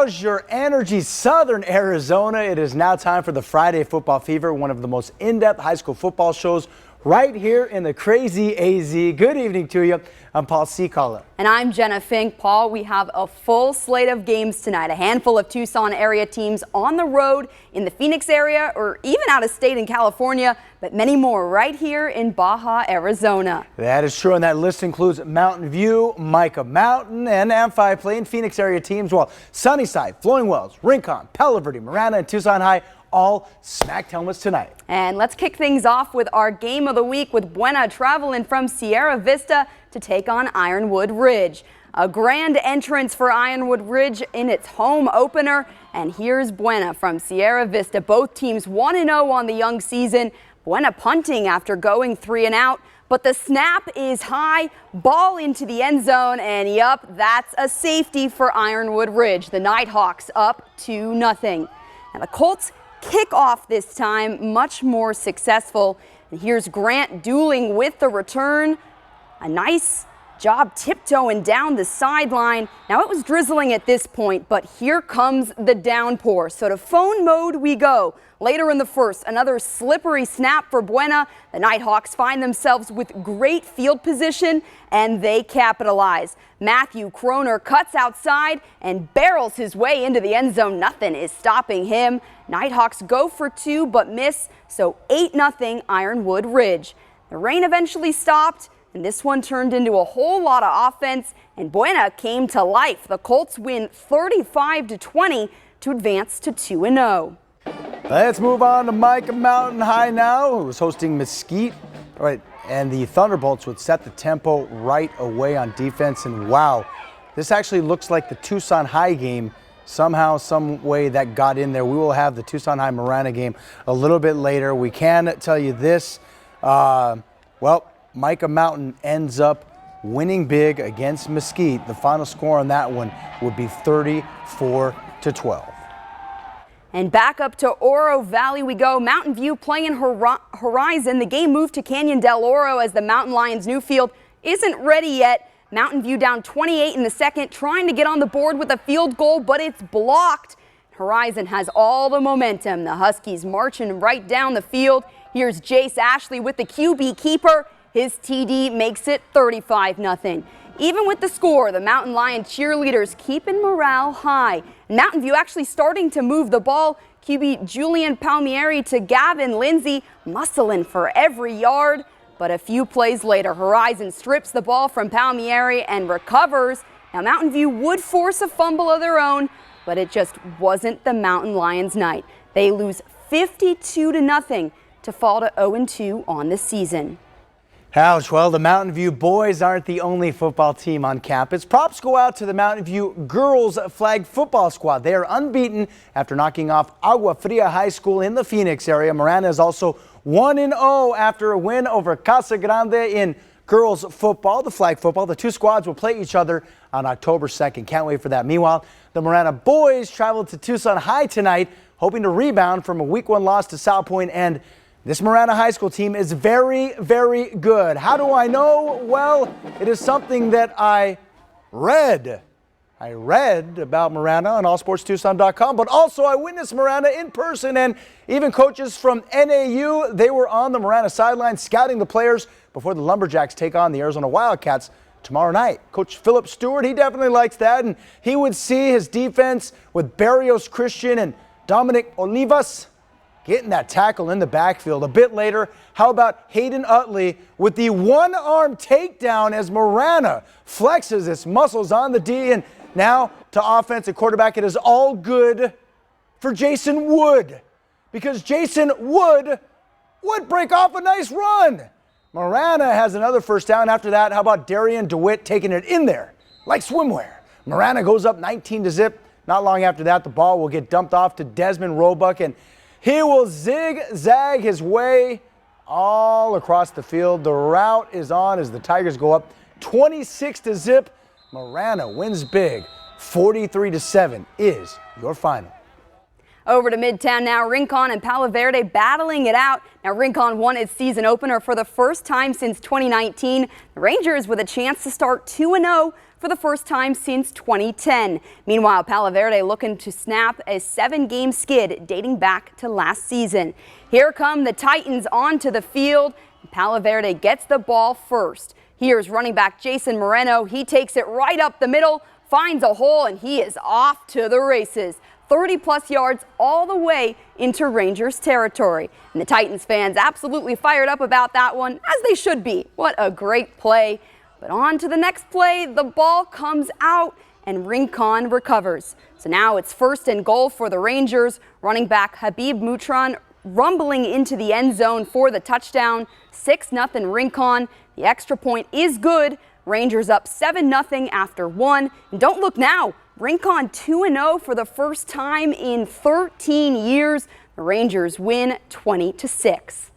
How's your energy, Southern Arizona? It is now time for the Friday Football Fever, one of the most in-depth high school football shows right here in the crazy AZ. Good evening to you. I'm Paul Seacalla. And I'm Jenna Fink. Paul, we have a full slate of games tonight. A handful of Tucson area teams on the road in the Phoenix area or even out of state in California, but many more right here in Baja, Arizona. That is true, and that list includes Mountain View, MICA Mountain, and Amphi playing Phoenix area teams, while Sunnyside, Flowing Wells, Rincon, Palo Verde, Marana, and Tucson High all smacked helmets tonight. And let's kick things off with our game of the week, with BUENA traveling from Sierra Vista to take on Ironwood Ridge. A grand entrance for Ironwood Ridge in its home opener. And here's BUENA from Sierra Vista. Both teams 1-0 on the young season. BUENA punting after going 3 and out. But the snap is high, ball into the end zone, and yup, that's a safety for Ironwood Ridge. The Nighthawks up 2-0. Now the Colts kick off this time much more successful. And here's Grant dueling with the return. A nice job tiptoeing down the sideline. Now it was drizzling at this point, but here comes the downpour. So to phone mode we go. Later in the first, another slippery snap for BUENA. The Nighthawks find themselves with great field position, and they capitalize. Matthew Kroner cuts outside and barrels his way into the end zone. Nothing is stopping him. Nighthawks go for 2 but miss, so 8-0 Ironwood Ridge. The rain eventually stopped, and this one turned into a whole lot of offense, and BUENA came to life. The Colts win 35-20 to advance to 2-0. Let's move on to MICA Mountain High now, who was hosting Mesquite. All right, and the Thunderbolts would set the tempo right away on defense. And wow, this actually looks like the Tucson High game. Somehow, some way that got in there. We will have the Tucson High Marana game a little bit later. We can tell you this. Well, MICA Mountain ends up winning big against Mesquite. The final score on that one would be 34-12. And back up to Oro Valley we go. Mountain View playing Horizon. The game moved to Canyon del Oro as the Mountain Lions' new field isn't ready yet. Mountain View down 28 in the second, trying to get on the board with a field goal, but it's blocked. Horizon has all the momentum. The Huskies marching right down the field. Here's Jace Ashley with the QB keeper. His TD makes it 35-0. Even with the score, the Mountain Lion cheerleaders keeping morale high. Mountain View actually starting to move the ball. QB Julian Palmieri to Gavin Lindsay, muscling for every yard. But a few plays later, Horizon strips the ball from Palmieri and recovers. Now Mountain View would force a fumble of their own, but it just wasn't the Mountain Lions' night. They lose 52-0 to fall to 0-2 on the season. Ouch. Well, the Mountain View boys aren't the only football team on campus. Props go out to the Mountain View girls flag football squad. They are unbeaten after knocking off Agua Fria High School in the Phoenix area. Marana is also 1-0 after a win over Casa Grande in girls football, the flag football. The two squads will play each other on October 2nd. Can't wait for that. Meanwhile, the Marana boys traveled to Tucson High tonight, hoping to rebound from a week 1 loss to South Point, and this Marana High School team is very, very good. How do I know? Well, it is something that I read. I read about Marana on allsportstucson.com, but also I witnessed Marana in person, and even coaches from NAU, they were on the Marana sideline scouting the players before the Lumberjacks take on the Arizona Wildcats tomorrow night. Coach Philip Stewart, he definitely likes that, and he would see his defense with Barrios Christian and Dominic Olivas getting that tackle in the backfield. A bit later, how about Hayden Utley with the one-arm takedown as Marana flexes his muscles on the D. And now to offensive quarterback, it is all good for Jason Wood, because Jason Wood would break off a nice run. Marana has another first down. After that, how about Darian DeWitt taking it in there like swimwear? Marana goes up 19-0. Not long after that, the ball will get dumped off to Desmond Roebuck, and he will zigzag his way all across the field. The route is on as the Tigers go up 26-0. Marana wins big. 43-7 is your final. Over to Midtown now, Rincon and Palo Verde battling it out. Now Rincon won its season opener for the first time since 2019. The Rangers with a chance to start 2-0 for the first time since 2010. Meanwhile, Palo Verde looking to snap a 7-game skid dating back to last season. Here come the Titans onto the field. Palo Verde gets the ball first. Here's running back Jason Moreno. He takes it right up the middle, finds a hole, and he is off to the races. 30-plus yards all the way into Rangers territory. And the Titans fans absolutely fired up about that one, as they should be. What a great play. But on to the next play, the ball comes out and Rincon recovers. So now it's 1st and goal for the Rangers. Running back Habib Mutran rumbling into the end zone for the touchdown. 6-0 Rincon. The extra point is good. Rangers up 7-0 after 1. And don't look now. Rincon 2-0 for the first time in 13 years. The Rangers win 20-6.